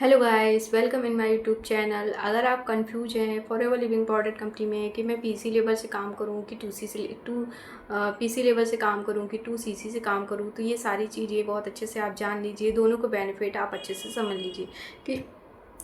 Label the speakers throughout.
Speaker 1: Hello guys, welcome in my YouTube channel. अगर आप confuse हैं फॉरएवर लिविंग प्रोडक्ट कंपनी में कि मैं पीसी लेवल से काम करूं कि टू पीसी लेवल से काम करूं कि टू सीसी से काम करूं, तो ये सारी चीज़ें बहुत अच्छे से आप जान लीजिए। दोनों को बेनिफिट आप अच्छे से समझ लीजिए कि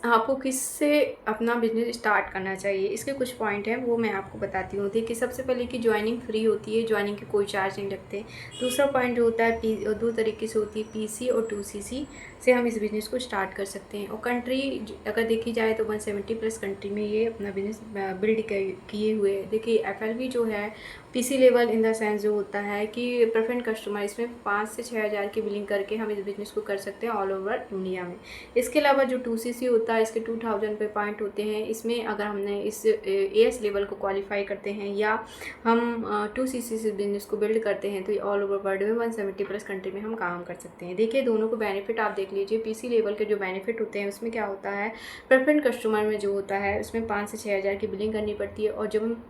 Speaker 1: आपको किससे अपना बिजनेस स्टार्ट करना चाहिए। इसके कुछ पॉइंट हैं, वो मैं आपको बताती हूँ। देखिए, सबसे पहले कि ज्वाइनिंग फ्री होती है, ज्वाइनिंग के कोई चार्ज नहीं लगते। दूसरा पॉइंट जो होता है, दो तरीके से होती है, पीसी और टू सीसी से हम इस बिज़नेस को स्टार्ट कर सकते हैं। और कंट्री अगर देखी जाए तो 170 प्लस कंट्री में ये अपना बिज़नेस बिल्ड किए हुए है। देखिए, एफएलबी जो है PC level in the sense जो होता है कि प्रेफरेंट कस्टमर, इसमें 5 से 6 हज़ार की बिलिंग करके हम इस बिज़नेस को कर सकते हैं ऑल ओवर इंडिया में। इसके अलावा जो 2CC होता है, इसके 2000 पे पॉइंट होते हैं। इसमें अगर हमने इस एएस लेवल को क्वालिफाई करते हैं या हम 2CC से बिजनेस को बिल्ड करते हैं, तो ये ऑल ओवर वर्ल्ड में 170 प्लस कंट्री में हम काम कर सकते हैं। देखिए, दोनों को बेनिफिट आप देख लीजिए। पीसी लेवल के जो बेनिफिट होते हैं उसमें क्या होता है, प्रेफरेंट कस्टमर में जो होता है उसमें 5 से 6 हज़ार की बिलिंग करनी पड़ती है। और जब हम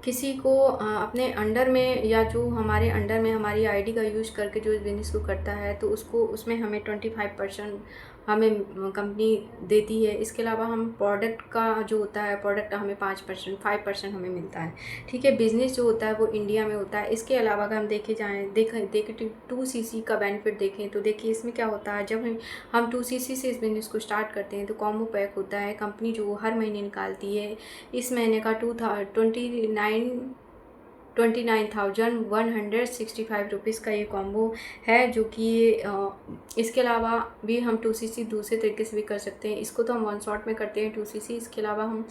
Speaker 1: किसी को अपने अंडर में या जो हमारे अंडर में हमारी आईडी का यूज़ करके जो इस बिज़नेस को करता है, तो उसको उसमें हमें 25% हमें कंपनी देती है। इसके अलावा हम प्रोडक्ट का जो होता है, प्रोडक्ट हमें 5% हमें मिलता है। ठीक है, बिज़नेस जो होता है वो इंडिया में होता है। इसके अलावा अगर हम देखें 2CC का बेनिफिट देखें, तो देखिए इसमें क्या होता है, जब हम 2CC से इस बिज़नेस को स्टार्ट करते हैं तो कॉम्बो पैक होता है। कंपनी जो हर महीने निकालती है, इस महीने का 29,165 रुपीज़ का ये कॉम्बो है, जो कि इसके अलावा भी हम 2CC दूसरे तरीके से भी कर सकते हैं। इसको तो हम वन शॉट में करते हैं 2CC। इसके अलावा हम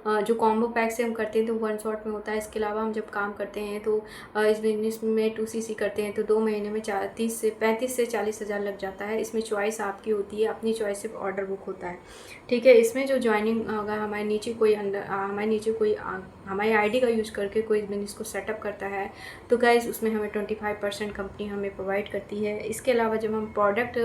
Speaker 1: जो कॉम्बो पैक से हम करते हैं तो वन शॉट में होता है। इसके अलावा हम जब काम करते हैं तो इस बिजनेस में 2CC करते हैं तो 2 महीने में 35 से 40 हज़ार लग जाता है। इसमें चॉइस आपकी होती है, अपनी चॉइस से ऑर्डर बुक होता है। ठीक है, इसमें जो ज्वाइनिंग अगर हमारी आईडी का यूज़ करके कोई बिजनेस को सेटअप करता है, तो गाइस उसमें हमें 25% कंपनी हमें प्रोवाइड करती है। इसके अलावा जब हम प्रोडक्ट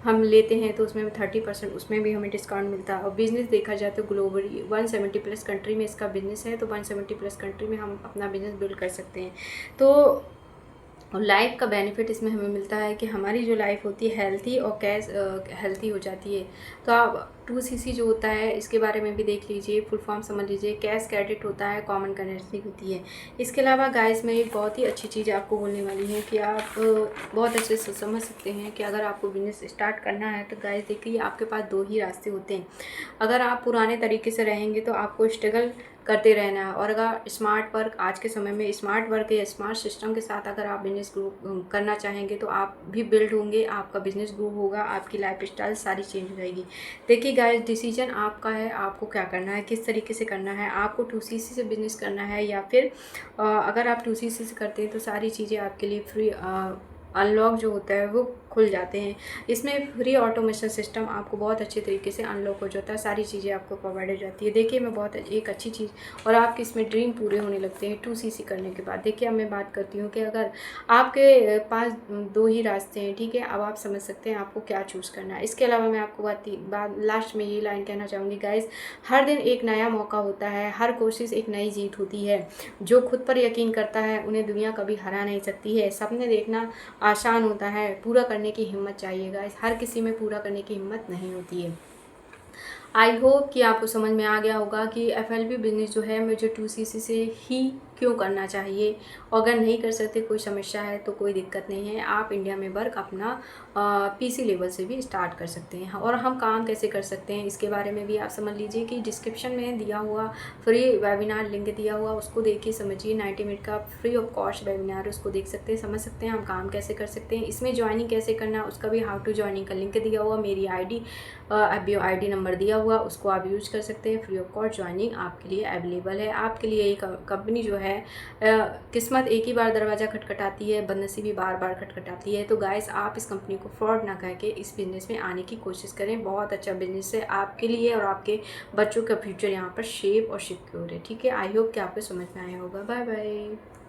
Speaker 1: हम लेते हैं तो उसमें 30% उसमें भी हमें डिस्काउंट मिलता है। और बिज़नेस देखा जाए तो ग्लोबली 170 प्लस कंट्री में इसका बिज़नेस है, तो 170 प्लस कंट्री में हम अपना बिज़नेस बिल्ड कर सकते हैं। तो और लाइफ का बेनिफिट इसमें हमें मिलता है कि हमारी जो लाइफ होती है हेल्थी और कैश हेल्थी हो जाती है। तो आप 2CC जो होता है इसके बारे में भी देख लीजिए, फुल फॉर्म समझ लीजिए। कैश क्रेडिट होता है, कॉमन करेंसी होती है। इसके अलावा गाइस मैं एक बहुत ही अच्छी चीज़ आपको बोलने वाली हूँ कि आप बहुत अच्छे से समझ सकते हैं कि अगर आपको बिजनेस स्टार्ट करना है तो गाइस देखिए, आपके पास 2 ही रास्ते होते हैं। अगर आप पुराने तरीके से रहेंगे तो आपको स्ट्रगल करते रहना है। और अगर स्मार्ट वर्क, आज के समय में स्मार्ट वर्क या स्मार्ट सिस्टम के साथ अगर आप बिजनेस ग्रो करना चाहेंगे तो आप भी बिल्ड होंगे, आपका बिजनेस ग्रो होगा, आपकी लाइफ स्टाइल सारी चेंज हो जाएगी। देखिए गाइस, डिसीजन आपका है, आपको क्या करना है, किस तरीके से करना है। आपको 2CC से बिजनेस करना है या फिर अगर आप 2CC से करते हैं तो सारी चीज़ें आपके लिए फ्री अनलॉक जो होता है वो खुल जाते हैं। इसमें फ्री ऑटोमेशन सिस्टम आपको बहुत अच्छे तरीके से अनलॉक हो जाता है, सारी चीज़ें आपको प्रोवाइड हो जाती है। देखिए, मैं बहुत एक अच्छी चीज़, और आपके इसमें ड्रीम पूरे होने लगते हैं 2CC करने के बाद। देखिए, अब मैं बात करती हूँ कि अगर आपके पास 2 ही रास्ते हैं, ठीक है, अब आप समझ सकते हैं आपको क्या चूज़ करना है। इसके अलावा मैं आपको बात लास्ट में ये लाइन कहना चाहूँगी गाइस, हर दिन एक नया मौका होता है, हर कोशिश एक नई जीत होती है। जो खुद पर यकीन करता है उन्हें दुनिया कभी हरा नहीं सकती है। सपने देखना आसान होता है, पूरा करने की हिम्मत चाहिए गाइस। हर किसी में पूरा करने की हिम्मत नहीं होती है। आई होप कि आपको समझ में आ गया होगा कि एफएलबी बिजनेस जो है मुझे 2CC से ही क्यों करना चाहिए। और अगर नहीं कर सकते, कोई समस्या है तो कोई दिक्कत नहीं है, आप इंडिया में वर्क अपना पीसी लेवल से भी स्टार्ट कर सकते हैं। और हम काम कैसे कर सकते हैं इसके बारे में भी आप समझ लीजिए कि डिस्क्रिप्शन में दिया हुआ फ्री वेबिनार लिंक दिया हुआ, उसको देखिए, समझिए। 90 मिनट का फ्री ऑफ कॉस्ट वेबिनार, उसको देख सकते हैं, समझ सकते हैं हम काम कैसे कर सकते हैं। इसमें ज्वाइनिंग कैसे करना है उसका भी हाउ टू ज्वाइनिंग का लिंक दिया हुआ, मेरी आईडी नंबर दिया हुआ, उसको आप यूज कर सकते हैं। फ्री ऑफ कॉस्ट ज्वाइनिंग आपके लिए अवेलेबल है। आपके लिए ये कंपनी जो है, किस्मत एक ही बार दरवाज़ा खटखटाती है, बदनसीबी बार बार खटखटाती है। तो गाइस, आप इस कंपनी को फ्रॉड ना कह के इस बिज़नेस में आने की कोशिश करें। बहुत अच्छा बिज़नेस है आपके लिए, और आपके बच्चों का फ्यूचर यहाँ पर सेफ और सिक्योर है। ठीक है, आई होप कि आपको समझ में आया होगा। Bye bye.